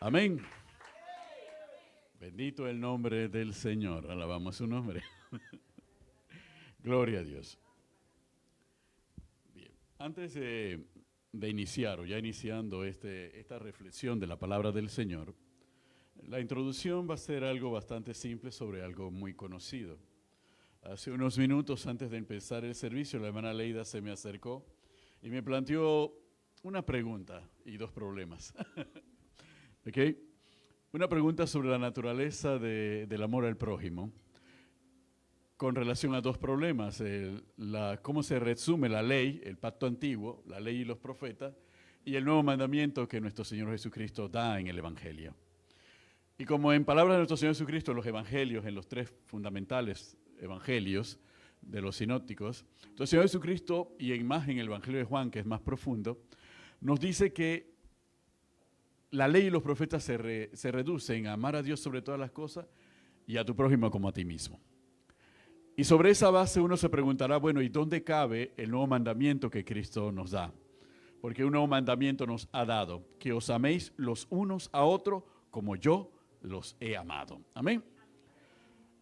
Amén. Bendito el nombre del Señor. Alabamos su nombre. Gloria a Dios. Bien. Antes de iniciar, o ya iniciando esta reflexión de la palabra del Señor, la introducción va a ser algo bastante simple sobre algo muy conocido. Hace unos minutos antes de empezar el servicio, la hermana Leida se me acercó y me planteó una pregunta y dos problemas. ¿Ok? Una pregunta sobre la naturaleza del amor al prójimo con relación a dos problemas. Cómo se resume la ley, el pacto antiguo, la ley y los profetas, y el nuevo mandamiento que nuestro Señor Jesucristo da en el Evangelio. Y como en palabras de nuestro Señor Jesucristo, los evangelios, en los tres fundamentales evangelios de los sinópticos, nuestro Señor Jesucristo, y en el Evangelio de Juan, que es más profundo, nos dice que la ley y los profetas se reducen a amar a Dios sobre todas las cosas y a tu prójimo como a ti mismo. Y sobre esa base uno se preguntará, bueno, ¿y dónde cabe el nuevo mandamiento que Cristo nos da? Porque un nuevo mandamiento nos ha dado, que os améis los unos a otros como yo los he amado. Amén.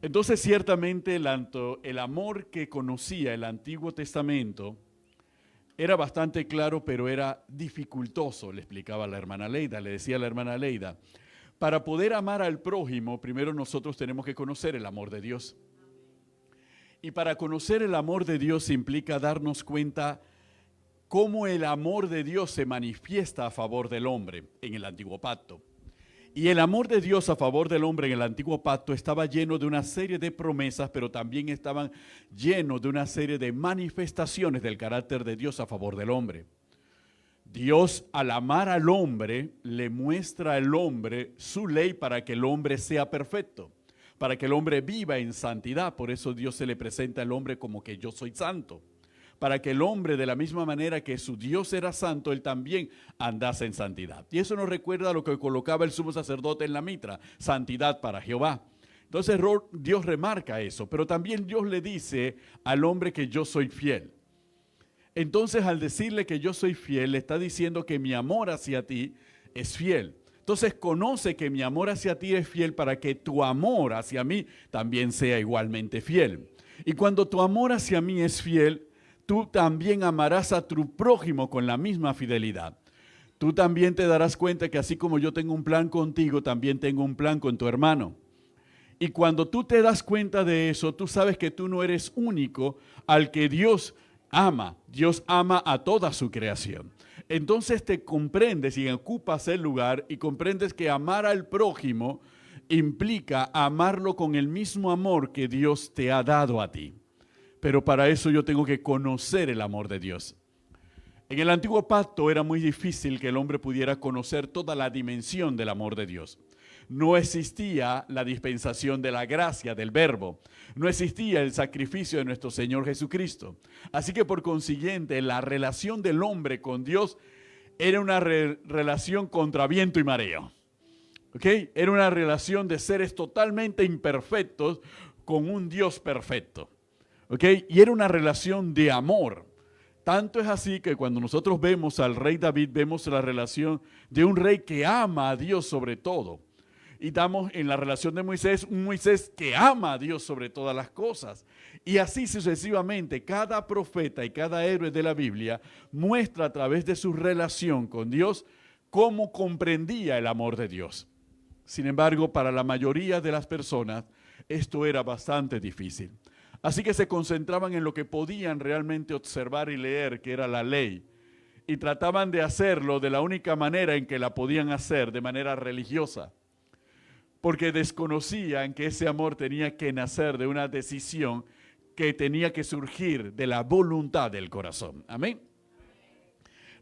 Entonces, ciertamente, el amor que conocía el Antiguo Testamento era bastante claro, pero era dificultoso, le explicaba la hermana Leida, le decía a la hermana Leida. Para poder amar al prójimo, primero nosotros tenemos que conocer el amor de Dios. Y para conocer el amor de Dios implica darnos cuenta cómo el amor de Dios se manifiesta a favor del hombre en el Antiguo Pacto. Y el amor de Dios a favor del hombre en el Antiguo Pacto estaba lleno de una serie de promesas, pero también estaban llenos de una serie de manifestaciones del carácter de Dios a favor del hombre. Dios, al amar al hombre, le muestra al hombre su ley para que el hombre sea perfecto, para que el hombre viva en santidad. Por eso Dios se le presenta al hombre como que yo soy santo. Para que el hombre, de la misma manera que su Dios era santo, él también andase en santidad. Y eso nos recuerda a lo que colocaba el sumo sacerdote en la mitra, santidad para Jehová. Entonces Dios remarca eso, pero también Dios le dice al hombre que yo soy fiel. Entonces, al decirle que yo soy fiel, le está diciendo que mi amor hacia ti es fiel. Entonces, conoce que mi amor hacia ti es fiel para que tu amor hacia mí también sea igualmente fiel. Y cuando tu amor hacia mí es fiel, tú también amarás a tu prójimo con la misma fidelidad. Tú también te darás cuenta que así como yo tengo un plan contigo, también tengo un plan con tu hermano. Y cuando tú te das cuenta de eso, tú sabes que tú no eres único al que Dios ama. Dios ama a toda su creación. Entonces te comprendes y ocupas el lugar y comprendes que amar al prójimo implica amarlo con el mismo amor que Dios te ha dado a ti. Pero para eso yo tengo que conocer el amor de Dios. En el Antiguo Pacto era muy difícil que el hombre pudiera conocer toda la dimensión del amor de Dios. No existía la dispensación de la gracia del verbo. No existía el sacrificio de nuestro Señor Jesucristo. Así que por consiguiente la relación del hombre con Dios era una relación contra viento y mareo. ¿Okay? Era una relación de seres totalmente imperfectos con un Dios perfecto. ¿Okay? Y era una relación de amor. Tanto es así que cuando nosotros vemos al rey David, vemos la relación de un rey que ama a Dios sobre todo. Y damos en la relación de Moisés, un Moisés que ama a Dios sobre todas las cosas. Y así sucesivamente, cada profeta y cada héroe de la Biblia muestra a través de su relación con Dios cómo comprendía el amor de Dios. Sin embargo, para la mayoría de las personas, esto era bastante difícil. Así que se concentraban en lo que podían realmente observar y leer, que era la ley, y trataban de hacerlo de la única manera en que la podían hacer, de manera religiosa, porque desconocían que ese amor tenía que nacer de una decisión que tenía que surgir de la voluntad del corazón. Amén.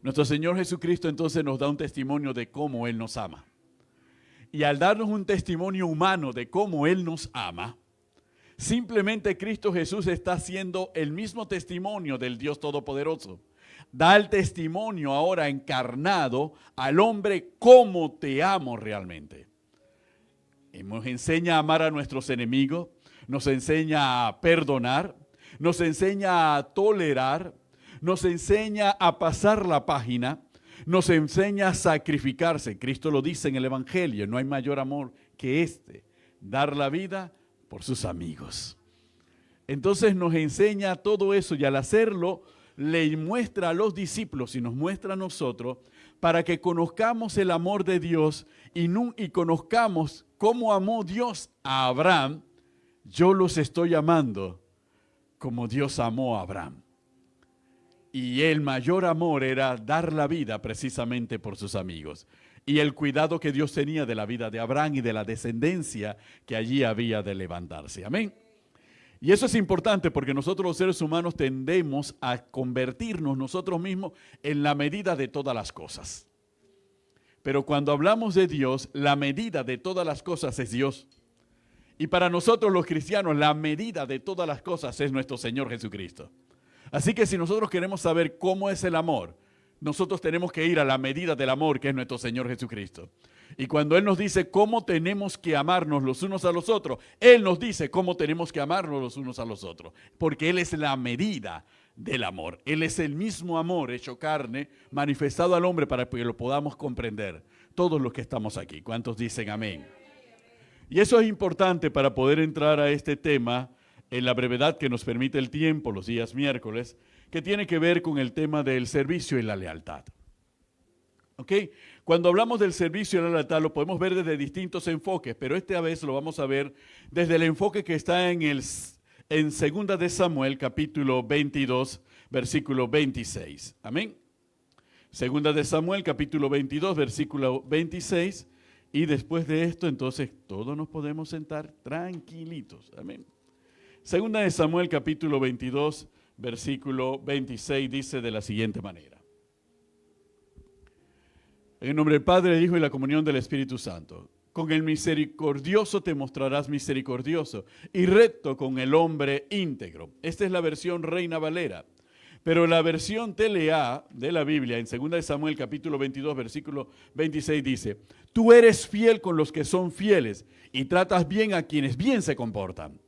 Nuestro Señor Jesucristo entonces nos da un testimonio de cómo Él nos ama. Y al darnos un testimonio humano de cómo Él nos ama, simplemente Cristo Jesús está haciendo el mismo testimonio del Dios Todopoderoso. Da el testimonio ahora encarnado al hombre cómo te amo realmente. Nos enseña a amar a nuestros enemigos, nos enseña a perdonar, nos enseña a tolerar, nos enseña a pasar la página, nos enseña a sacrificarse. Cristo lo dice en el Evangelio, no hay mayor amor que este, dar la vida por sus amigos. Entonces nos enseña todo eso y al hacerlo le muestra a los discípulos y nos muestra a nosotros para que conozcamos el amor de Dios y conozcamos cómo amó Dios a Abraham. Yo los estoy amando como Dios amó a Abraham. Y el mayor amor era dar la vida precisamente por sus amigos. Y el cuidado que Dios tenía de la vida de Abraham y de la descendencia que allí había de levantarse. Amén. Y eso es importante porque nosotros los seres humanos tendemos a convertirnos nosotros mismos en la medida de todas las cosas. Pero cuando hablamos de Dios, la medida de todas las cosas es Dios. Y para nosotros los cristianos, la medida de todas las cosas es nuestro Señor Jesucristo. Así que si nosotros queremos saber cómo es el amor, nosotros tenemos que ir a la medida del amor que es nuestro Señor Jesucristo. Y cuando Él nos dice cómo tenemos que amarnos los unos a los otros, Él nos dice cómo tenemos que amarnos los unos a los otros. Porque Él es la medida del amor. Él es el mismo amor hecho carne, manifestado al hombre para que lo podamos comprender. Todos los que estamos aquí. ¿Cuántos dicen amén? Y eso es importante para poder entrar a este tema en la brevedad que nos permite el tiempo, los días miércoles, que tiene que ver con el tema del servicio y la lealtad. ¿Ok? Cuando hablamos del servicio y la lealtad lo podemos ver desde distintos enfoques, pero esta vez lo vamos a ver desde el enfoque que está en 2 de Samuel, capítulo 22, versículo 26. Amén. 2 de Samuel, capítulo 22, versículo 26. Y después de esto, entonces, todos nos podemos sentar tranquilitos. Amén. 2 de Samuel, capítulo 22, versículo 26, dice de la siguiente manera. En el nombre del Padre, del Hijo y la comunión del Espíritu Santo. Con el misericordioso te mostrarás misericordioso y recto con el hombre íntegro. Esta es la versión Reina Valera. Pero la versión TLA de la Biblia, en 2 de Samuel, capítulo 22, versículo 26, dice: tú eres fiel con los que son fieles y tratas bien a quienes bien se comportan.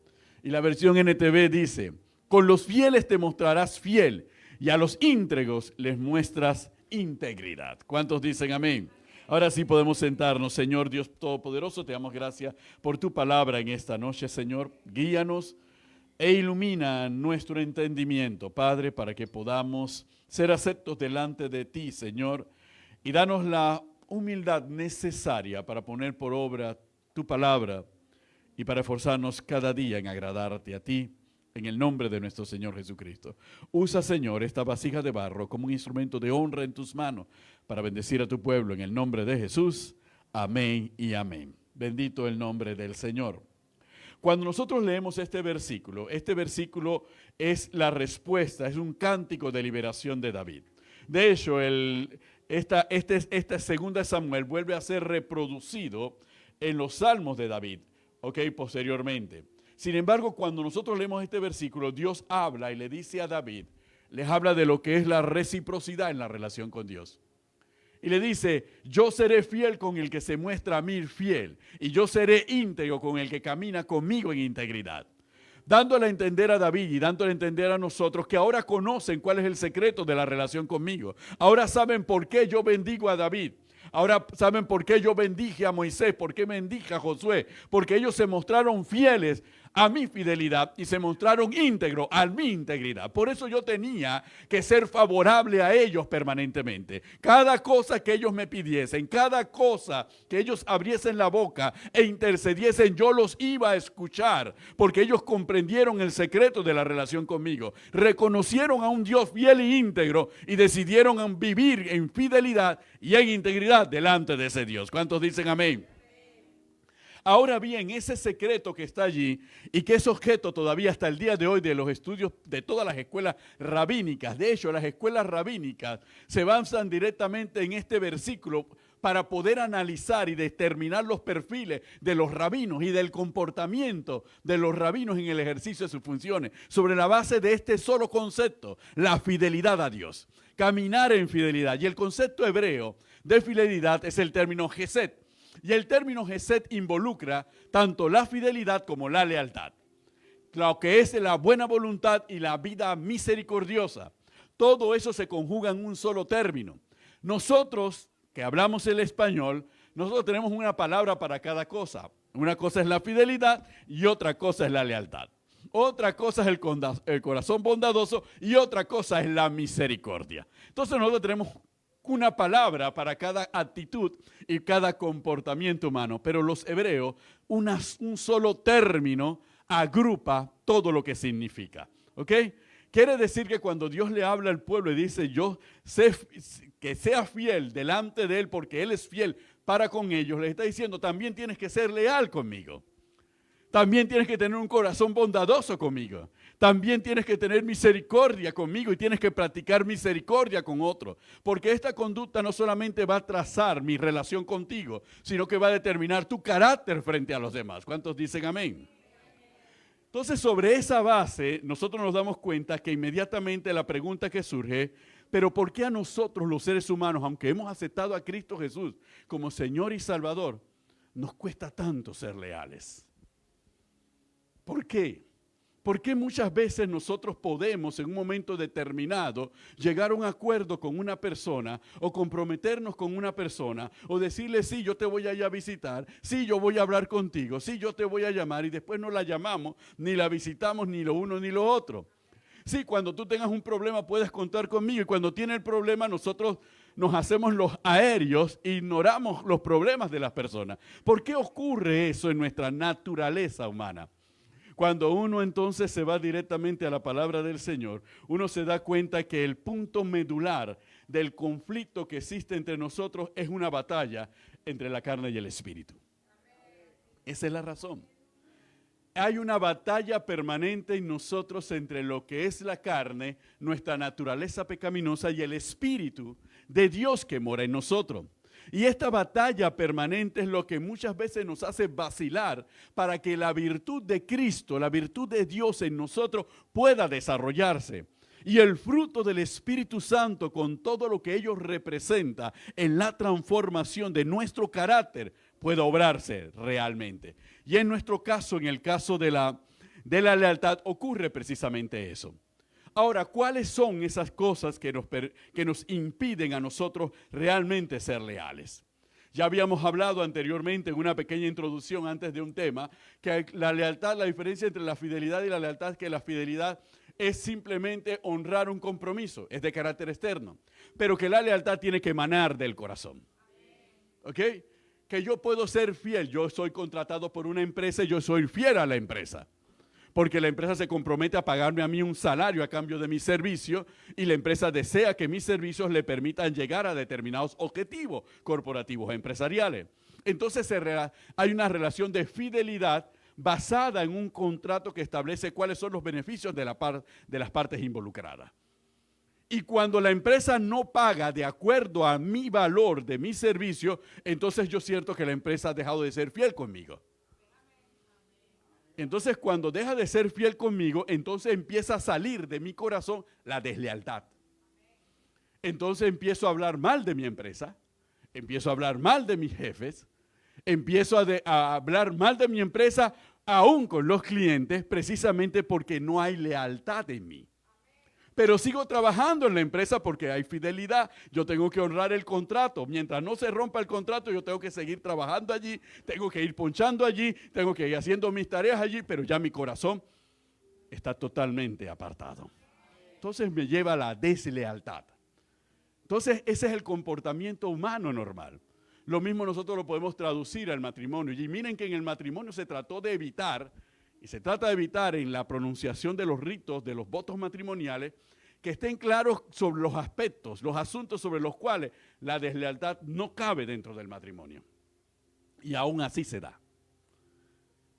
Y la versión NTV dice: con los fieles te mostrarás fiel y a los íntegros les muestras integridad. ¿Cuántos dicen amén? Ahora sí podemos sentarnos. Señor Dios Todopoderoso, te damos gracias por tu palabra en esta noche, Señor. Guíanos e ilumina nuestro entendimiento, Padre, para que podamos ser aceptos delante de ti, Señor, y danos la humildad necesaria para poner por obra tu palabra y para esforzarnos cada día en agradarte a ti, en el nombre de nuestro Señor Jesucristo. Usa, Señor, esta vasija de barro como un instrumento de honra en tus manos para bendecir a tu pueblo en el nombre de Jesús. Amén y amén. Bendito el nombre del Señor. Cuando nosotros leemos este versículo es la respuesta, es un cántico de liberación de David. De hecho, esta 2 Samuel vuelve a ser reproducido en los salmos de David, posteriormente. Sin embargo, cuando nosotros leemos este versículo, Dios habla y le dice a David, les habla de lo que es la reciprocidad en la relación con Dios. Y le dice: yo seré fiel con el que se muestra a mí fiel, y yo seré íntegro con el que camina conmigo en integridad. Dándole a entender a David y dándole a entender a nosotros que ahora conocen cuál es el secreto de la relación conmigo. Ahora saben por qué yo bendigo a David. Ahora saben por qué yo bendije a Moisés, por qué bendije a Josué. Porque ellos se mostraron fieles a mi fidelidad y se mostraron íntegros a mi integridad. Por eso yo tenía que ser favorable a ellos permanentemente. Cada cosa que ellos me pidiesen, cada cosa que ellos abriesen la boca e intercediesen, yo los iba a escuchar, porque ellos comprendieron el secreto de la relación conmigo. Reconocieron a un Dios fiel e íntegro y decidieron vivir en fidelidad y en integridad delante de ese Dios. ¿Cuántos dicen amén? Ahora bien, ese secreto que está allí y que es objeto todavía hasta el día de hoy de los estudios de todas las escuelas rabínicas. De hecho, las escuelas rabínicas se basan directamente en este versículo para poder analizar y determinar los perfiles de los rabinos y del comportamiento de los rabinos en el ejercicio de sus funciones, sobre la base de este solo concepto, la fidelidad a Dios, caminar en fidelidad. Y el concepto hebreo de fidelidad es el término Gesed. Y el término Gesed involucra tanto la fidelidad como la lealtad. Lo que es la buena voluntad y la vida misericordiosa. Todo eso se conjuga en un solo término. Nosotros, que hablamos el español, nosotros tenemos una palabra para cada cosa. Una cosa es la fidelidad y otra cosa es la lealtad. Otra cosa es el corazón bondadoso y otra cosa es la misericordia. Entonces nosotros tenemos una palabra para cada actitud y cada comportamiento humano, pero los hebreos, un solo término agrupa todo lo que significa. ¿Ok? Quiere decir que cuando Dios le habla al pueblo y dice, yo sé que sea fiel delante de Él porque Él es fiel para con ellos, les está diciendo, también tienes que ser leal conmigo. También tienes que tener un corazón bondadoso conmigo. También tienes que tener misericordia conmigo y tienes que practicar misericordia con otros. Porque esta conducta no solamente va a trazar mi relación contigo, sino que va a determinar tu carácter frente a los demás. ¿Cuántos dicen amén? Entonces, sobre esa base, nosotros nos damos cuenta que inmediatamente la pregunta que surge, pero ¿por qué a nosotros los seres humanos, aunque hemos aceptado a Cristo Jesús como Señor y Salvador, nos cuesta tanto ser leales? ¿Por qué? Porque muchas veces nosotros podemos en un momento determinado llegar a un acuerdo con una persona o comprometernos con una persona o decirle, sí, yo te voy a ir a visitar, sí, yo voy a hablar contigo, sí, yo te voy a llamar y después no la llamamos, ni la visitamos, ni lo uno ni lo otro. Sí, cuando tú tengas un problema puedes contar conmigo y cuando tiene el problema nosotros nos hacemos los aéreos e ignoramos los problemas de las personas. ¿Por qué ocurre eso en nuestra naturaleza humana? Cuando uno entonces se va directamente a la palabra del Señor, uno se da cuenta que el punto medular del conflicto que existe entre nosotros es una batalla entre la carne y el espíritu. Esa es la razón. Hay una batalla permanente en nosotros entre lo que es la carne, nuestra naturaleza pecaminosa y el espíritu de Dios que mora en nosotros. Y esta batalla permanente es lo que muchas veces nos hace vacilar para que la virtud de Cristo, la virtud de Dios en nosotros pueda desarrollarse. Y el fruto del Espíritu Santo con todo lo que ello representa en la transformación de nuestro carácter pueda obrarse realmente. Y en nuestro caso, en el caso de la lealtad, ocurre precisamente eso. Ahora, ¿cuáles son esas cosas que nos impiden a nosotros realmente ser leales? Ya habíamos hablado anteriormente en una pequeña introducción antes de un tema, que la lealtad, la diferencia entre la fidelidad y la lealtad es que la fidelidad es simplemente honrar un compromiso, es de carácter externo, pero que la lealtad tiene que emanar del corazón. ¿Ok? Que yo puedo ser fiel, yo soy contratado por una empresa y yo soy fiel a la empresa. Porque la empresa se compromete a pagarme a mí un salario a cambio de mi servicio y la empresa desea que mis servicios le permitan llegar a determinados objetivos corporativos empresariales. Entonces hay una relación de fidelidad basada en un contrato que establece cuáles son los beneficios de las partes involucradas. Y cuando la empresa no paga de acuerdo a mi valor de mi servicio, entonces yo siento que la empresa ha dejado de ser fiel conmigo. Entonces, cuando deja de ser fiel conmigo, entonces empieza a salir de mi corazón la deslealtad. Entonces empiezo a hablar mal de mi empresa, empiezo a hablar mal de mis jefes, empiezo a hablar mal de mi empresa aún con los clientes, precisamente porque no hay lealtad en mí. Pero sigo trabajando en la empresa porque hay fidelidad. Yo tengo que honrar el contrato. Mientras no se rompa el contrato, yo tengo que seguir trabajando allí, tengo que ir ponchando allí, tengo que ir haciendo mis tareas allí, pero ya mi corazón está totalmente apartado. Entonces me lleva a la deslealtad. Entonces ese es el comportamiento humano normal. Lo mismo nosotros lo podemos traducir al matrimonio. Y miren que en el matrimonio se trató de evitar, y se trata de evitar en la pronunciación de los ritos, de los votos matrimoniales, que estén claros sobre los aspectos, los asuntos sobre los cuales la deslealtad no cabe dentro del matrimonio. Y aún así se da.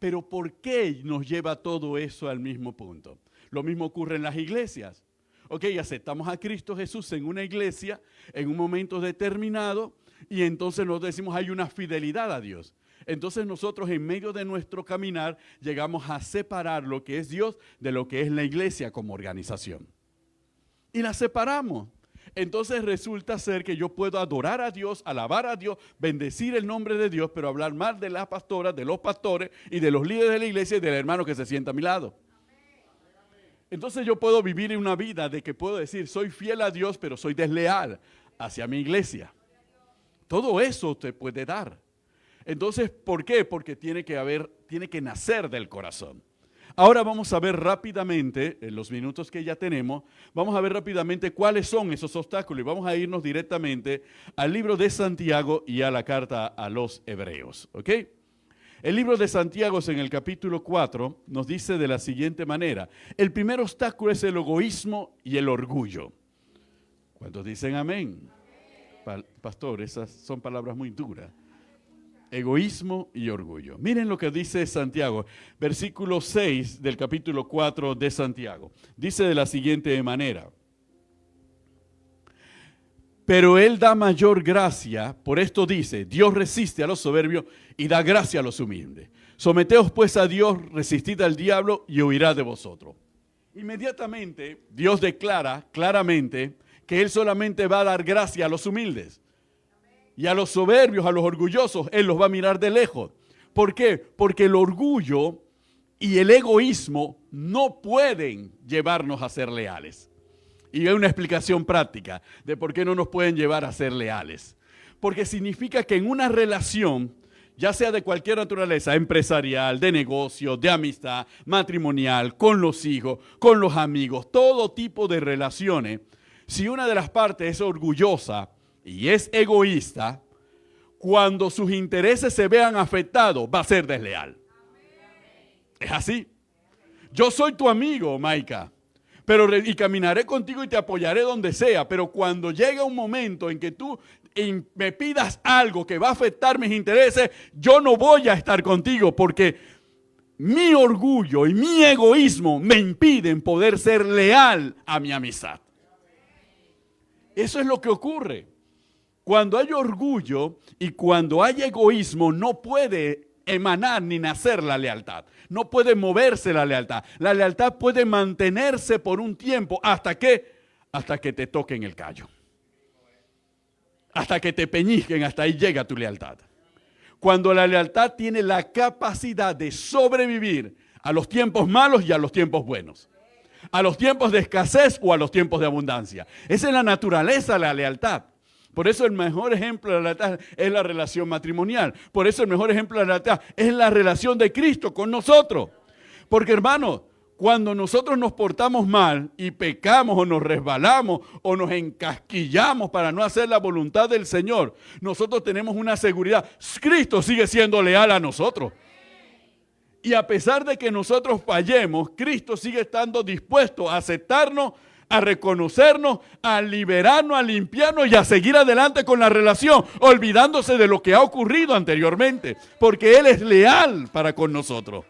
Pero ¿por qué nos lleva todo eso al mismo punto? Lo mismo ocurre en las iglesias. Ok, aceptamos a Cristo Jesús en una iglesia en un momento determinado y entonces nos decimos hay una fidelidad a Dios. Entonces nosotros en medio de nuestro caminar llegamos a separar lo que es Dios de lo que es la iglesia como organización. Y la separamos. Entonces resulta ser que yo puedo adorar a Dios, alabar a Dios, bendecir el nombre de Dios, pero hablar mal de las pastoras, de los pastores y de los líderes de la iglesia y del hermano que se sienta a mi lado. Entonces yo puedo vivir una vida de que puedo decir soy fiel a Dios, pero soy desleal hacia mi iglesia. Todo eso te puede dar. Entonces, ¿por qué? Porque tiene que nacer del corazón. Ahora vamos a ver rápidamente, en los minutos que ya tenemos, vamos a ver rápidamente cuáles son esos obstáculos y vamos a irnos directamente al libro de Santiago y a la carta a los Hebreos, ¿ok? El libro de Santiago en el capítulo 4 nos dice de la siguiente manera: el primer obstáculo es el egoísmo y el orgullo. ¿Cuántos dicen amén? Pastor, esas son palabras muy duras. Egoísmo y orgullo. Miren lo que dice Santiago, versículo 6 del capítulo 4 de Santiago. Dice de la siguiente manera: pero Él da mayor gracia, por esto dice, Dios resiste a los soberbios y da gracia a los humildes. Someteos pues a Dios, resistid al diablo y huirá de vosotros. Inmediatamente Dios declara claramente que Él solamente va a dar gracia a los humildes. Y a los soberbios, a los orgullosos, Él los va a mirar de lejos. ¿Por qué? Porque el orgullo y el egoísmo no pueden llevarnos a ser leales. Y hay una explicación práctica de por qué no nos pueden llevar a ser leales. Porque significa que en una relación, ya sea de cualquier naturaleza, empresarial, de negocio, de amistad, matrimonial, con los hijos, con los amigos, todo tipo de relaciones, si una de las partes es orgullosa y es egoísta, cuando sus intereses se vean afectados, va a ser desleal. Es así. Yo soy tu amigo, Maika, y caminaré contigo y te apoyaré donde sea, pero cuando llega un momento en que tú me pidas algo que va a afectar mis intereses, yo no voy a estar contigo porque mi orgullo y mi egoísmo me impiden poder ser leal a mi amistad. Eso es lo que ocurre. Cuando hay orgullo y cuando hay egoísmo, no puede emanar ni nacer la lealtad. No puede moverse la lealtad. La lealtad puede mantenerse por un tiempo. ¿Hasta qué? Hasta que te toquen el callo. Hasta que te peñizquen, hasta ahí llega tu lealtad. Cuando la lealtad tiene la capacidad de sobrevivir a los tiempos malos y a los tiempos buenos. A los tiempos de escasez o a los tiempos de abundancia. Esa es la naturaleza de la lealtad. Por eso el mejor ejemplo de la lealtad es la relación matrimonial. Por eso el mejor ejemplo de la lealtad es la relación de Cristo con nosotros. Porque, hermanos, cuando nosotros nos portamos mal y pecamos o nos resbalamos o nos encasquillamos para no hacer la voluntad del Señor, nosotros tenemos una seguridad. Cristo sigue siendo leal a nosotros. Y a pesar de que nosotros fallemos, Cristo sigue estando dispuesto a aceptarnos, a reconocernos, a liberarnos, a limpiarnos y a seguir adelante con la relación, olvidándose de lo que ha ocurrido anteriormente, porque Él es leal para con nosotros.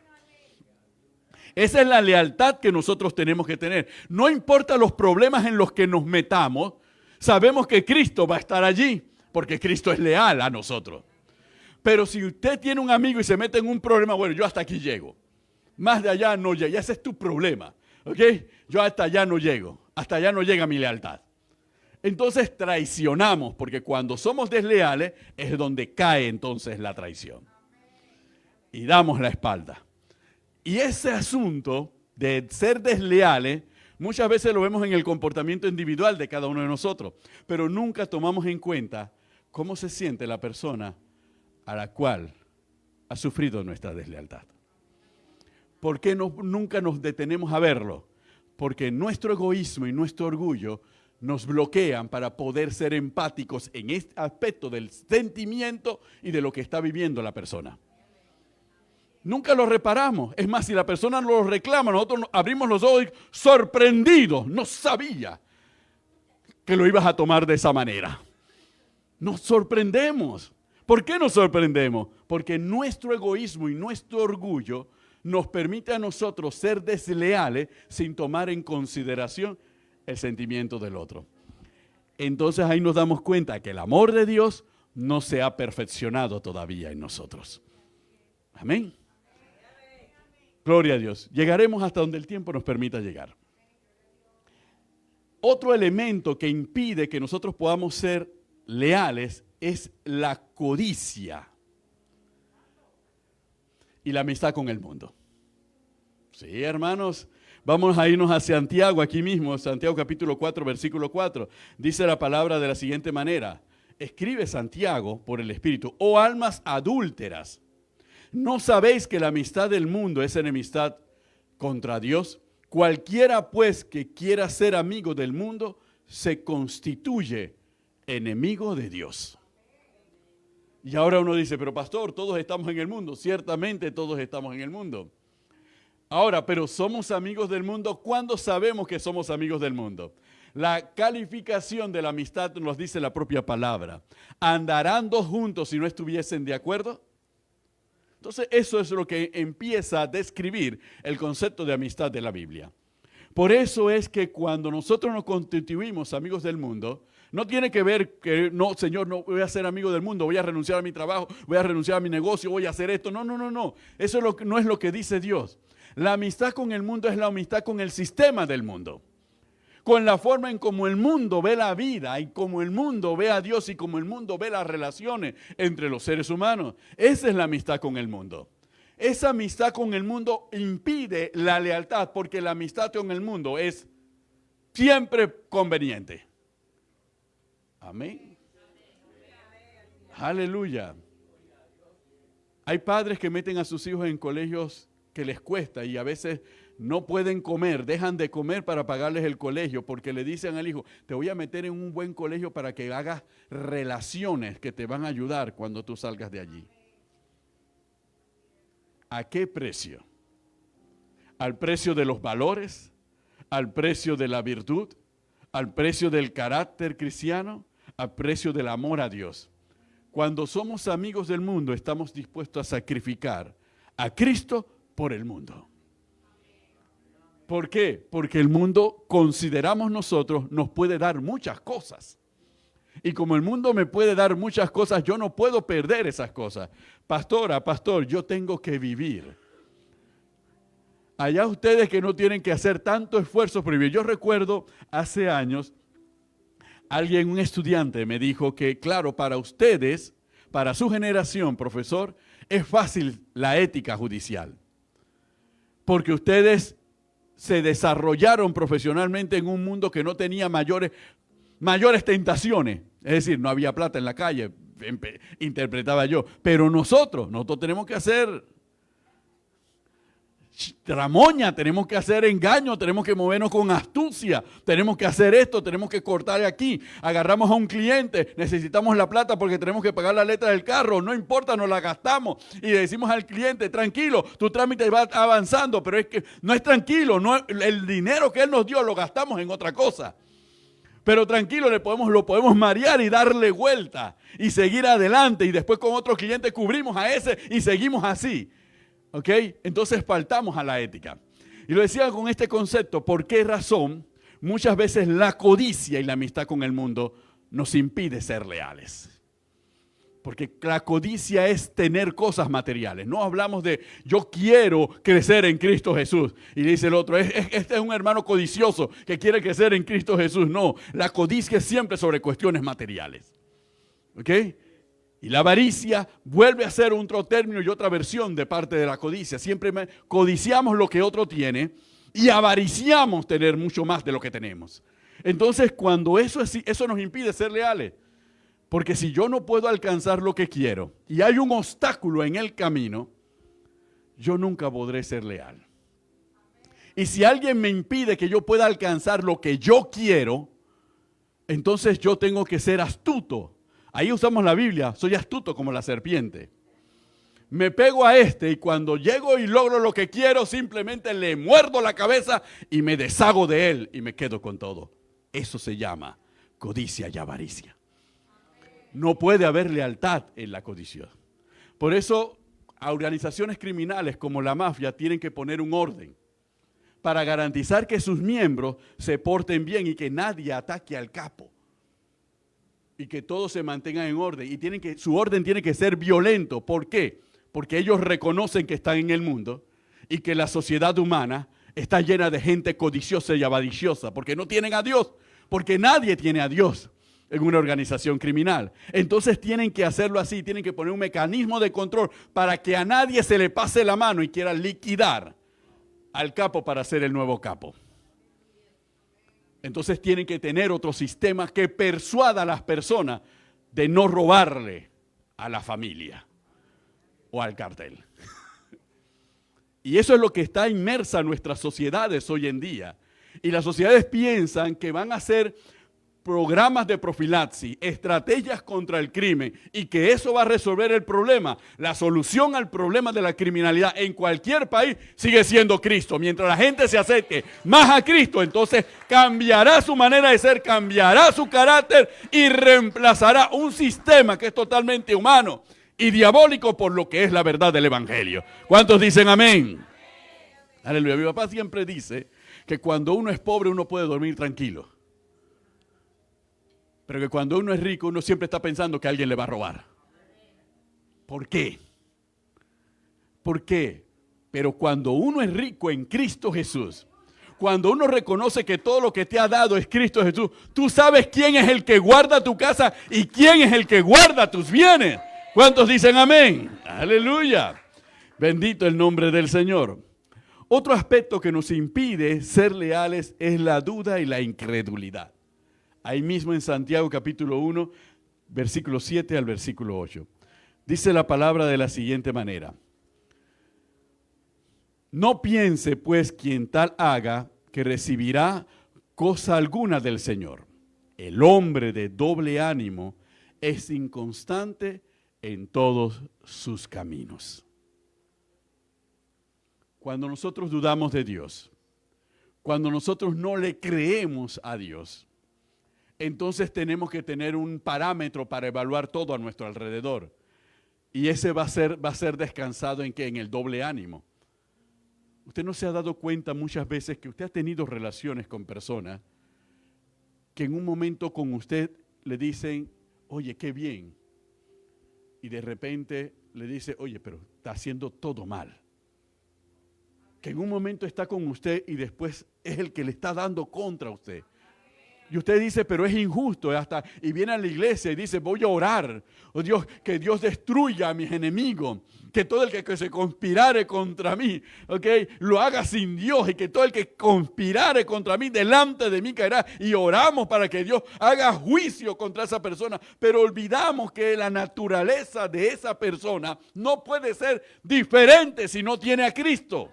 Esa es la lealtad que nosotros tenemos que tener. No importa los problemas en los que nos metamos, sabemos que Cristo va a estar allí, porque Cristo es leal a nosotros. Pero si usted tiene un amigo y se mete en un problema, bueno, yo hasta aquí llego. Más de allá no llego. Ese es tu problema. ¿Ok? Yo hasta allá no llego. Hasta allá no llega mi lealtad. Entonces traicionamos, porque cuando somos desleales es donde cae entonces la traición. Y damos la espalda. Y ese asunto de ser desleales, muchas veces lo vemos en el comportamiento individual de cada uno de nosotros, pero nunca tomamos en cuenta cómo se siente la persona a la cual ha sufrido nuestra deslealtad. ¿Por qué nunca nos detenemos a verlo? Porque nuestro egoísmo y nuestro orgullo nos bloquean para poder ser empáticos en este aspecto del sentimiento y de lo que está viviendo la persona. Nunca lo reparamos. Es más, si la persona nos lo reclama, nosotros abrimos los ojos sorprendidos. No sabía que lo ibas a tomar de esa manera. Nos sorprendemos. ¿Por qué nos sorprendemos? Porque nuestro egoísmo y nuestro orgullo nos permite a nosotros ser desleales sin tomar en consideración el sentimiento del otro. Entonces ahí nos damos cuenta que el amor de Dios no se ha perfeccionado todavía en nosotros. Amén. Gloria a Dios. Llegaremos hasta donde el tiempo nos permita llegar. Otro elemento que impide que nosotros podamos ser leales es la codicia y la amistad con el mundo. Sí, hermanos. Vamos a irnos a Santiago, aquí mismo, Santiago capítulo 4, versículo 4. Dice la palabra de la siguiente manera. Escribe Santiago por el Espíritu, oh almas adúlteras, ¿no sabéis que la amistad del mundo es enemistad contra Dios? Cualquiera pues que quiera ser amigo del mundo se constituye enemigo de Dios. Y ahora uno dice, pero pastor, todos estamos en el mundo. Ciertamente todos estamos en el mundo. Ahora, pero ¿somos amigos del mundo? ¿Cuándo sabemos que somos amigos del mundo? La calificación de la amistad nos dice la propia palabra. ¿Andarán dos juntos si no estuviesen de acuerdo? Entonces, eso es lo que empieza a describir el concepto de amistad de la Biblia. Por eso es que cuando nosotros nos constituimos amigos del mundo, no tiene que ver que, no, Señor, no voy a ser amigo del mundo, voy a renunciar a mi trabajo, voy a renunciar a mi negocio, voy a hacer esto. No. Eso no es lo que dice Dios. La amistad con el mundo es la amistad con el sistema del mundo. Con la forma en cómo el mundo ve la vida y cómo el mundo ve a Dios y cómo el mundo ve las relaciones entre los seres humanos. Esa es la amistad con el mundo. Esa amistad con el mundo impide la lealtad porque la amistad con el mundo es siempre conveniente. Amén. Aleluya. Hay padres que meten a sus hijos en colegios que les cuesta y a veces no pueden comer, dejan de comer para pagarles el colegio porque le dicen al hijo, te voy a meter en un buen colegio para que hagas relaciones que te van a ayudar cuando tú salgas de allí. ¿A qué precio? ¿Al precio de los valores? ¿Al precio de la virtud? ¿Al precio del carácter cristiano? ¿Al precio del amor a Dios? Cuando somos amigos del mundo, estamos dispuestos a sacrificar a Cristo por el mundo. ¿Por qué? Porque el mundo, consideramos nosotros, nos puede dar muchas cosas. Y como el mundo me puede dar muchas cosas, yo no puedo perder esas cosas. Pastora, pastor, yo tengo que vivir. Allá ustedes que no tienen que hacer tanto esfuerzo por vivir. Yo recuerdo hace años, un estudiante me dijo que, claro, para ustedes, para su generación, profesor, es fácil la ética judicial. Porque ustedes se desarrollaron profesionalmente en un mundo que no tenía mayores tentaciones. Es decir, no había plata en la calle, interpretaba yo. Pero nosotros tenemos que hacer tramoña, tenemos que hacer engaño, tenemos que movernos con astucia, tenemos que hacer esto, tenemos que cortar aquí. Agarramos a un cliente, necesitamos la plata porque tenemos que pagar la letra del carro, no importa, nos la gastamos y le decimos al cliente, tranquilo, tu trámite va avanzando, pero es que no es tranquilo, el dinero que él nos dio lo gastamos en otra cosa. Pero tranquilo, lo podemos marear y darle vuelta y seguir adelante y después con otro cliente cubrimos a ese y seguimos así. ¿Ok? Entonces faltamos a la ética. Y lo decía con este concepto, ¿por qué razón muchas veces la codicia y la amistad con el mundo nos impide ser leales? Porque la codicia es tener cosas materiales. No hablamos de yo quiero crecer en Cristo Jesús. Y dice el otro, este es un hermano codicioso que quiere crecer en Cristo Jesús. No, la codicia es siempre sobre cuestiones materiales. ¿Ok? Y la avaricia vuelve a ser otro término y otra versión de parte de la codicia. Siempre codiciamos lo que otro tiene y avariciamos tener mucho más de lo que tenemos. Entonces, cuando eso nos impide ser leales. Porque si yo no puedo alcanzar lo que quiero y hay un obstáculo en el camino, yo nunca podré ser leal. Y si alguien me impide que yo pueda alcanzar lo que yo quiero, entonces yo tengo que ser astuto. Ahí usamos la Biblia, soy astuto como la serpiente. Me pego a y cuando llego y logro lo que quiero, simplemente le muerdo la cabeza y me deshago de él y me quedo con todo. Eso se llama codicia y avaricia. No puede haber lealtad en la codicia. Por eso, organizaciones criminales como la mafia tienen que poner un orden para garantizar que sus miembros se porten bien y que nadie ataque al capo. Y que todos se mantengan en orden. Y su orden tiene que ser violento. ¿Por qué? Porque ellos reconocen que están en el mundo y que la sociedad humana está llena de gente codiciosa y avariciosa. Porque no tienen a Dios. Porque nadie tiene a Dios en una organización criminal. Entonces tienen que hacerlo así. Tienen que poner un mecanismo de control para que a nadie se le pase la mano y quiera liquidar al capo para ser el nuevo capo. Entonces tienen que tener otro sistema que persuada a las personas de no robarle a la familia o al cartel. Y eso es lo que está inmersa en nuestras sociedades hoy en día. Y las sociedades piensan que van a hacer programas de profilaxis, estrategias contra el crimen y que eso va a resolver el problema. La solución al problema de la criminalidad en cualquier país sigue siendo Cristo. Mientras la gente se acerque más a Cristo, entonces cambiará su manera de ser, cambiará su carácter y reemplazará un sistema que es totalmente humano y diabólico por lo que es la verdad del Evangelio. ¿Cuántos dicen amén? Aleluya. Mi papá siempre dice que cuando uno es pobre uno puede dormir tranquilo. Pero que cuando uno es rico, uno siempre está pensando que alguien le va a robar. ¿Por qué? ¿Por qué? Pero cuando uno es rico en Cristo Jesús, cuando uno reconoce que todo lo que te ha dado es Cristo Jesús, tú sabes quién es el que guarda tu casa y quién es el que guarda tus bienes. ¿Cuántos dicen amén? Aleluya. Bendito el nombre del Señor. Otro aspecto que nos impide ser leales es la duda y la incredulidad. Ahí mismo en Santiago capítulo 1, versículo 7 al versículo 8. Dice la palabra de la siguiente manera. No piense pues quien tal haga que recibirá cosa alguna del Señor. El hombre de doble ánimo es inconstante en todos sus caminos. Cuando nosotros dudamos de Dios, cuando nosotros no le creemos a Dios, entonces tenemos que tener un parámetro para evaluar todo a nuestro alrededor. Y ese va a ser descansado en ¿qué? En el doble ánimo. Usted no se ha dado cuenta muchas veces que usted ha tenido relaciones con personas que en un momento con usted le dicen, oye, qué bien. Y de repente le dice, oye, pero está haciendo todo mal. Que en un momento está con usted y después es el que le está dando contra usted. Y usted dice, pero es injusto, y viene a la iglesia y dice, voy a orar, oh Dios, que Dios destruya a mis enemigos, que todo el que se conspirare contra mí, okay, lo haga sin Dios, y que todo el que conspirare contra mí, delante de mí caerá, y oramos para que Dios haga juicio contra esa persona, pero olvidamos que la naturaleza de esa persona no puede ser diferente si no tiene a Cristo.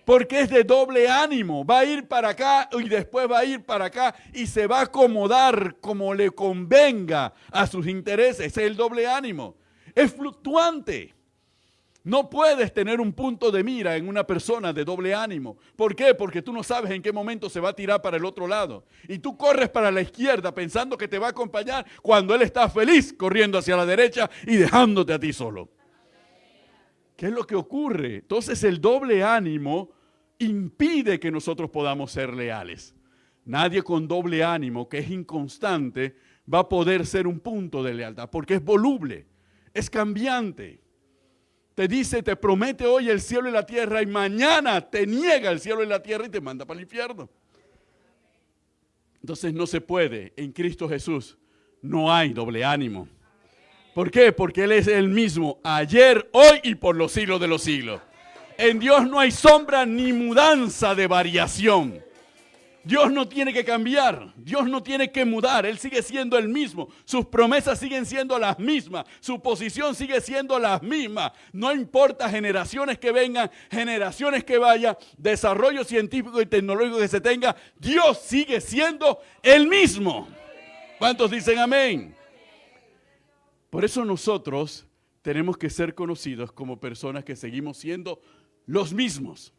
Porque es de doble ánimo, va a ir para acá y después va a ir para acá y se va a acomodar como le convenga a sus intereses. Ese es el doble ánimo. Es fluctuante. No puedes tener un punto de mira en una persona de doble ánimo. ¿Por qué? Porque tú no sabes en qué momento se va a tirar para el otro lado. Y tú corres para la izquierda pensando que te va a acompañar cuando él está feliz corriendo hacia la derecha y dejándote a ti solo. ¿Qué es lo que ocurre? Entonces el doble ánimo impide que nosotros podamos ser leales. Nadie con doble ánimo, que es inconstante, va a poder ser un punto de lealtad, porque es voluble, es cambiante. Te dice, te promete hoy el cielo y la tierra y mañana te niega el cielo y la tierra y te manda para el infierno. Entonces no se puede. En Cristo Jesús no hay doble ánimo. ¿Por qué? Porque Él es el mismo, ayer, hoy y por los siglos de los siglos. En Dios no hay sombra ni mudanza de variación. Dios no tiene que cambiar, Dios no tiene que mudar, Él sigue siendo el mismo. Sus promesas siguen siendo las mismas, su posición sigue siendo la misma. No importa generaciones que vengan, generaciones que vayan, desarrollo científico y tecnológico que se tenga, Dios sigue siendo el mismo. ¿Cuántos dicen amén? Por eso nosotros tenemos que ser conocidos como personas que seguimos siendo los mismos.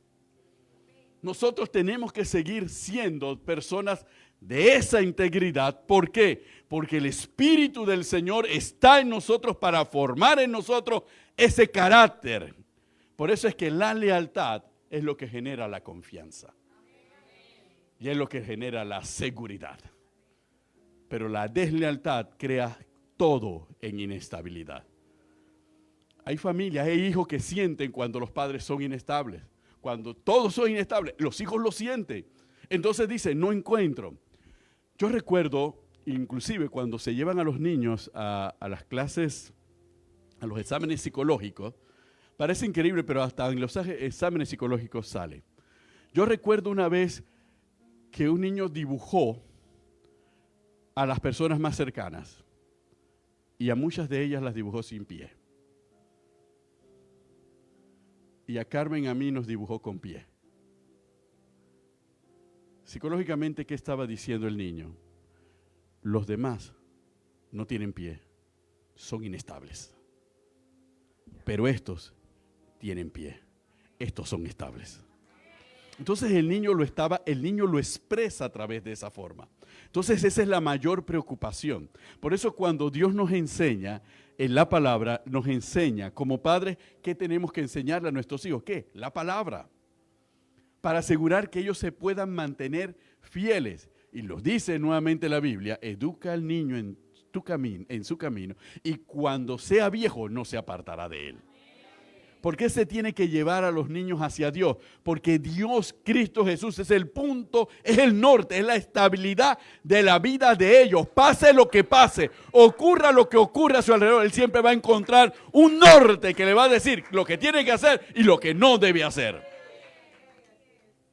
Nosotros tenemos que seguir siendo personas de esa integridad. ¿Por qué? Porque el Espíritu del Señor está en nosotros para formar en nosotros ese carácter. Por eso es que la lealtad es lo que genera la confianza. Y es lo que genera la seguridad. Pero la deslealtad crea todo en inestabilidad. Hay familias, hay hijos que sienten cuando los padres son inestables. Cuando todos son inestables, los hijos lo sienten. Entonces dicen, no encuentro. Yo recuerdo, inclusive cuando se llevan a los niños a las clases, a los exámenes psicológicos, parece increíble, pero hasta en los exámenes psicológicos sale. Yo recuerdo una vez que un niño dibujó a las personas más cercanas y a muchas de ellas las dibujó sin pie. Y a Carmen y a mí nos dibujó con pie. Psicológicamente, ¿qué estaba diciendo el niño? Los demás no tienen pie, son inestables. Pero estos tienen pie, estos son estables. Entonces el niño lo expresa a través de esa forma. Entonces esa es la mayor preocupación. Por eso cuando Dios nos enseña en la palabra, nos enseña como padres, ¿qué tenemos que enseñarle a nuestros hijos? ¿Qué? La palabra. Para asegurar que ellos se puedan mantener fieles. Y los dice nuevamente la Biblia, educa al niño en su camino, y cuando sea viejo no se apartará de él. ¿Por qué se tiene que llevar a los niños hacia Dios? Porque Dios, Cristo Jesús, es el punto, es el norte, es la estabilidad de la vida de ellos. Pase lo que pase, ocurra lo que ocurra a su alrededor, Él siempre va a encontrar un norte que le va a decir lo que tiene que hacer y lo que no debe hacer.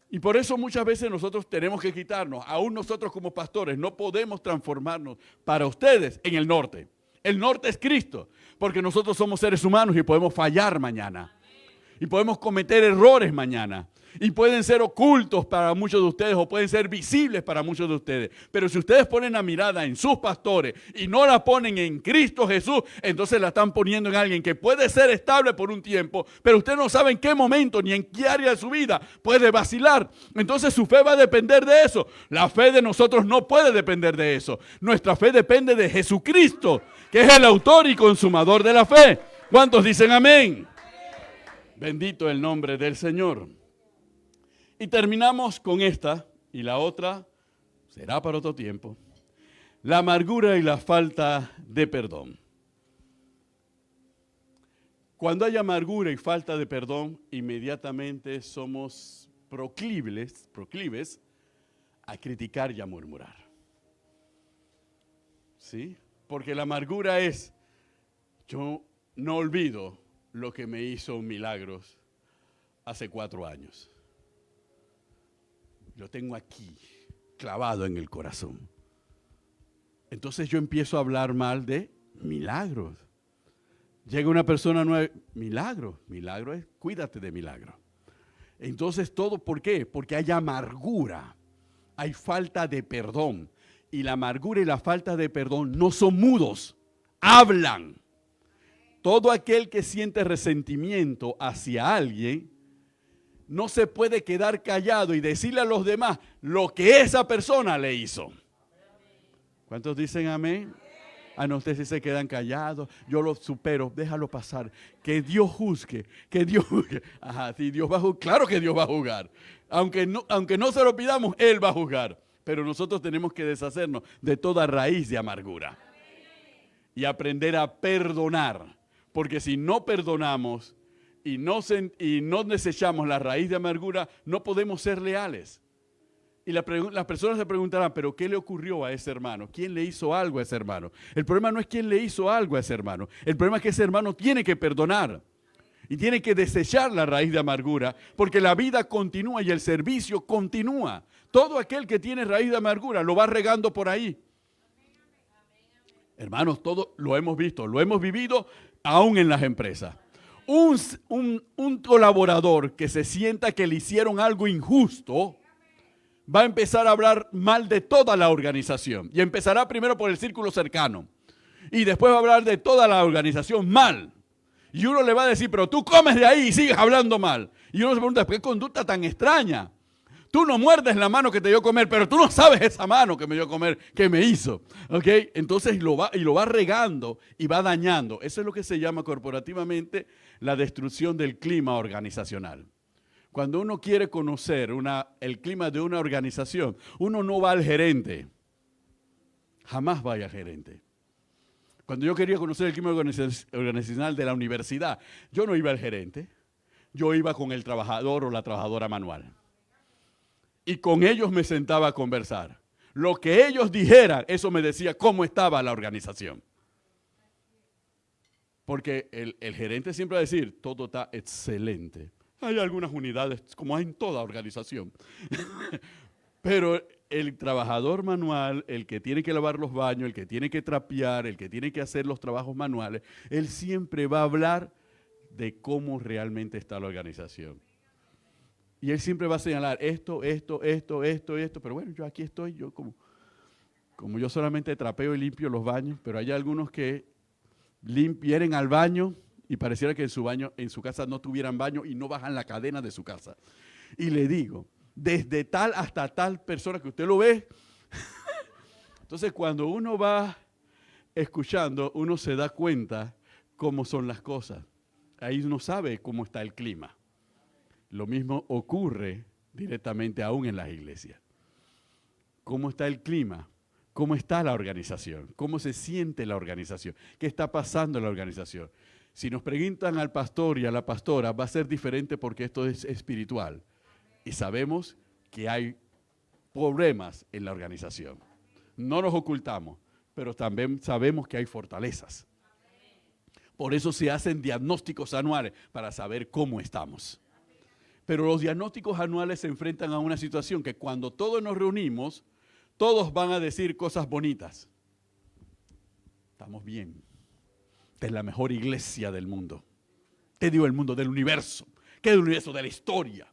Y por eso muchas veces nosotros tenemos que quitarnos, aún nosotros como pastores, no podemos transformarnos para ustedes en el norte. El norte es Cristo, porque nosotros somos seres humanos y podemos fallar mañana. Y podemos cometer errores mañana. Y pueden ser ocultos para muchos de ustedes o pueden ser visibles para muchos de ustedes. Pero si ustedes ponen la mirada en sus pastores y no la ponen en Cristo Jesús, entonces la están poniendo en alguien que puede ser estable por un tiempo, pero usted no sabe en qué momento ni en qué área de su vida puede vacilar. Entonces su fe va a depender de eso. La fe de nosotros no puede depender de eso. Nuestra fe depende de Jesucristo, que es el autor y consumador de la fe. ¿Cuántos dicen amén? Bendito el nombre del Señor. Y terminamos con esta, y la otra será para otro tiempo. La amargura y la falta de perdón. Cuando hay amargura y falta de perdón, inmediatamente somos proclives a criticar y a murmurar. ¿Sí? Porque la amargura es, yo no olvido lo que me hizo Milagros hace 4 años. Lo tengo aquí, clavado en el corazón. Entonces yo empiezo a hablar mal de Milagros. Llega una persona nueva, Milagro es, cuídate de Milagro. Entonces todo, ¿por qué? Porque hay amargura, hay falta de perdón. Y la amargura y la falta de perdón no son mudos, hablan. Todo aquel que siente resentimiento hacia alguien, no se puede quedar callado y decirle a los demás lo que esa persona le hizo. ¿Cuántos dicen amén? A no, ustedes sí se quedan callados, yo lo supero, déjalo pasar, que Dios juzgue, que Dios juzgue. Ajá, sí, Dios va a juzgar, claro que Dios va a juzgar. Aunque no se lo pidamos, Él va a juzgar. Pero nosotros tenemos que deshacernos de toda raíz de amargura y aprender a perdonar. Porque si no perdonamos y no desechamos la raíz de amargura, no podemos ser leales. Y las personas se preguntarán, ¿pero qué le ocurrió a ese hermano? ¿Quién le hizo algo a ese hermano? El problema no es quién le hizo algo a ese hermano. El problema es que ese hermano tiene que perdonar. Y tiene que desechar la raíz de amargura, porque la vida continúa y el servicio continúa. Todo aquel que tiene raíz de amargura lo va regando por ahí. Hermanos, todo lo hemos visto, lo hemos vivido aún en las empresas. Un colaborador que se sienta que le hicieron algo injusto, va a empezar a hablar mal de toda la organización. Y empezará primero por el círculo cercano. Y después va a hablar de toda la organización mal. Y uno le va a decir, pero tú comes de ahí y sigues hablando mal. Y uno se pregunta, ¿qué conducta tan extraña? Tú no muerdes la mano que te dio a comer, pero tú no sabes esa mano que me dio a comer, que me hizo. ¿Ok? Entonces lo va regando y va dañando. Eso es lo que se llama corporativamente la destrucción del clima organizacional. Cuando uno quiere conocer el clima de una organización, uno no va al gerente. Jamás vaya al gerente. Cuando yo quería conocer el clima organizacional de la universidad, yo no iba al gerente. Yo iba con el trabajador o la trabajadora manual. Y con ellos me sentaba a conversar. Lo que ellos dijeran, eso me decía cómo estaba la organización. Porque el gerente siempre va a decir, todo está excelente. Hay algunas unidades, como hay en toda organización. Pero el trabajador manual, el que tiene que lavar los baños, el que tiene que trapear, el que tiene que hacer los trabajos manuales, él siempre va a hablar de cómo realmente está la organización. Y él siempre va a señalar esto, pero bueno, yo aquí estoy, yo como yo solamente trapeo y limpio los baños, pero hay algunos que vienen al baño y pareciera que en su casa no tuvieran baño y no bajan la cadena de su casa. Y le digo, desde tal hasta tal persona que usted lo ve. Entonces, cuando uno va escuchando, uno se da cuenta cómo son las cosas. Ahí uno sabe cómo está el clima. Lo mismo ocurre directamente aún en las iglesias. ¿Cómo está el clima? ¿Cómo está la organización? ¿Cómo se siente la organización? ¿Qué está pasando en la organización? Si nos preguntan al pastor y a la pastora, va a ser diferente porque esto es espiritual. Y sabemos que hay problemas en la organización. No nos ocultamos, pero también sabemos que hay fortalezas. Por eso se hacen diagnósticos anuales para saber cómo estamos. Pero los diagnósticos anuales se enfrentan a una situación que cuando todos nos reunimos, todos van a decir cosas bonitas. Estamos bien. Esta es la mejor iglesia del mundo. ¿Qué digo el mundo? Del universo. ¿Qué del universo? De la historia.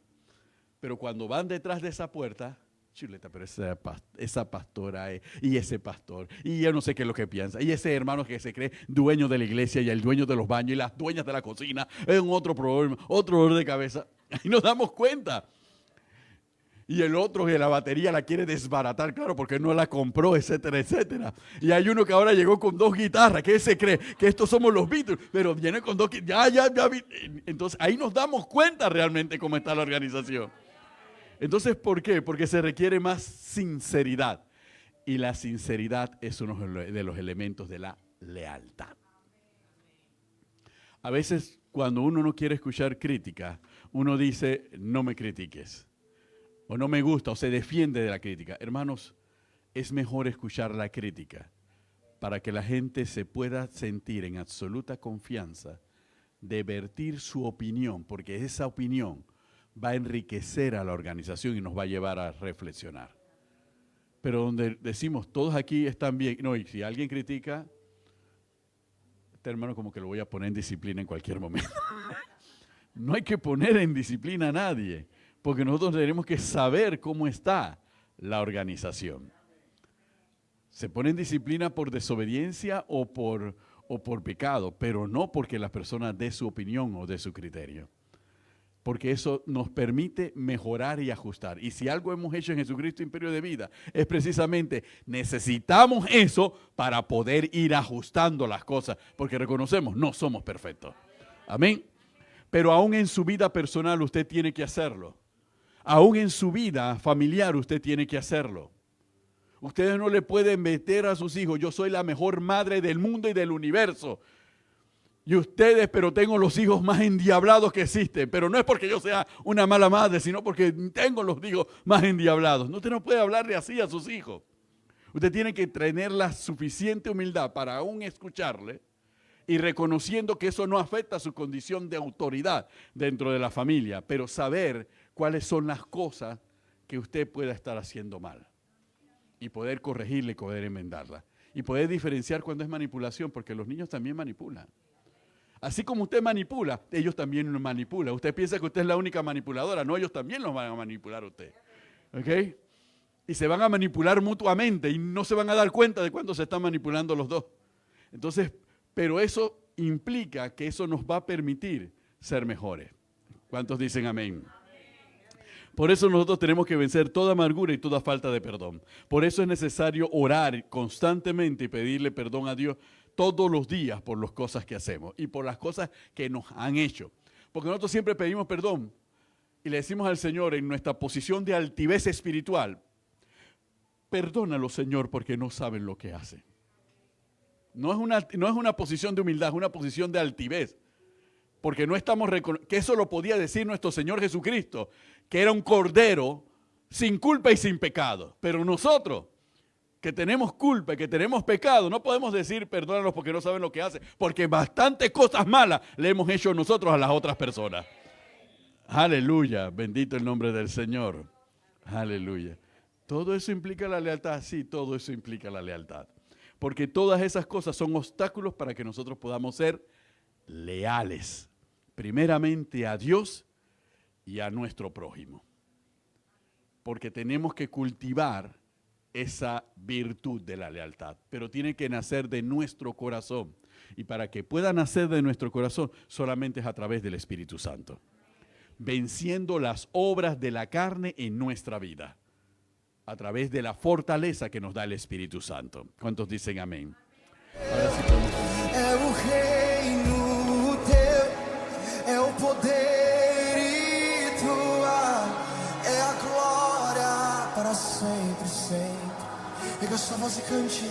Pero cuando van detrás de esa puerta, chuleta, pero esa pastora y ese pastor, y yo no sé qué es lo que piensa, y ese hermano que se cree dueño de la iglesia y el dueño de los baños y las dueñas de la cocina, es un otro problema, otro dolor de cabeza. Ahí nos damos cuenta. Y el otro que la batería la quiere desbaratar, claro, porque no la compró, etcétera, etcétera. Y hay uno que ahora llegó con 2 guitarras, que se cree que estos somos los Beatles, pero viene con 2 guitarras, ya. Entonces ahí nos damos cuenta realmente cómo está la organización. Entonces, ¿por qué? Porque se requiere más sinceridad. Y la sinceridad es uno de los elementos de la lealtad. A veces, cuando uno no quiere escuchar crítica, uno dice, no me critiques. O no me gusta, o se defiende de la crítica. Hermanos, es mejor escuchar la crítica para que la gente se pueda sentir en absoluta confianza de vertir su opinión, porque esa opinión va a enriquecer a la organización y nos va a llevar a reflexionar. Pero donde decimos, todos aquí están bien, no, y si alguien critica, este hermano como que lo voy a poner en disciplina en cualquier momento. No hay que poner en disciplina a nadie, porque nosotros tenemos que saber cómo está la organización. Se pone en disciplina por desobediencia o por pecado, pero no porque la persona dé su opinión o dé su criterio. Porque eso nos permite mejorar y ajustar. Y si algo hemos hecho en Jesucristo Imperio de Vida, es precisamente necesitamos eso para poder ir ajustando las cosas, porque reconocemos, no somos perfectos. Amén. Pero aún en su vida personal usted tiene que hacerlo. Aún en su vida familiar usted tiene que hacerlo. Ustedes no le pueden meter a sus hijos, yo soy la mejor madre del mundo y del universo. Y ustedes, pero tengo los hijos más endiablados que existen. Pero no es porque yo sea una mala madre, sino porque tengo los hijos más endiablados. Usted no puede hablarle así a sus hijos. Usted tiene que tener la suficiente humildad para aún escucharle y reconociendo que eso no afecta a su condición de autoridad dentro de la familia, pero saber cuáles son las cosas que usted pueda estar haciendo mal y poder corregirle y poder enmendarla. Y poder diferenciar cuando es manipulación, porque los niños también manipulan. Así como usted manipula, ellos también lo manipulan. Usted piensa que usted es la única manipuladora, no, ellos también los van a manipular a usted. ¿Ok? Y se van a manipular mutuamente y no se van a dar cuenta de cuándo se están manipulando los dos. Entonces, pero eso implica que eso nos va a permitir ser mejores. ¿Cuántos dicen amén? Por eso nosotros tenemos que vencer toda amargura y toda falta de perdón. Por eso es necesario orar constantemente y pedirle perdón a Dios todos los días por las cosas que hacemos y por las cosas que nos han hecho. Porque nosotros siempre pedimos perdón y le decimos al Señor en nuestra posición de altivez espiritual, perdónalo, Señor, porque no saben lo que hacen. No es una posición de humildad, es una posición de altivez. Porque no estamos reconociendo, que eso lo podía decir nuestro Señor Jesucristo, que era un cordero sin culpa y sin pecado. Pero nosotros, que tenemos culpa y que tenemos pecado, no podemos decir perdónalos porque no saben lo que hacen, porque bastantes cosas malas le hemos hecho nosotros a las otras personas. Aleluya, bendito el nombre del Señor. Aleluya. ¿Todo eso implica la lealtad? Sí, todo eso implica la lealtad. Porque todas esas cosas son obstáculos para que nosotros podamos ser leales. Primeramente a Dios y a nuestro prójimo. Porque tenemos que cultivar esa virtud de la lealtad. Pero tiene que nacer de nuestro corazón. Y para que pueda nacer de nuestro corazón, solamente es a través del Espíritu Santo. Venciendo las obras de la carne en nuestra vida. A través de la fortaleza que nos da el Espíritu Santo. ¿Cuántos dicen amén? Ahora sí podemos. É o reino teu, é o poder e tua, é a glória para sempre, sempre. Pega sua voz e cante.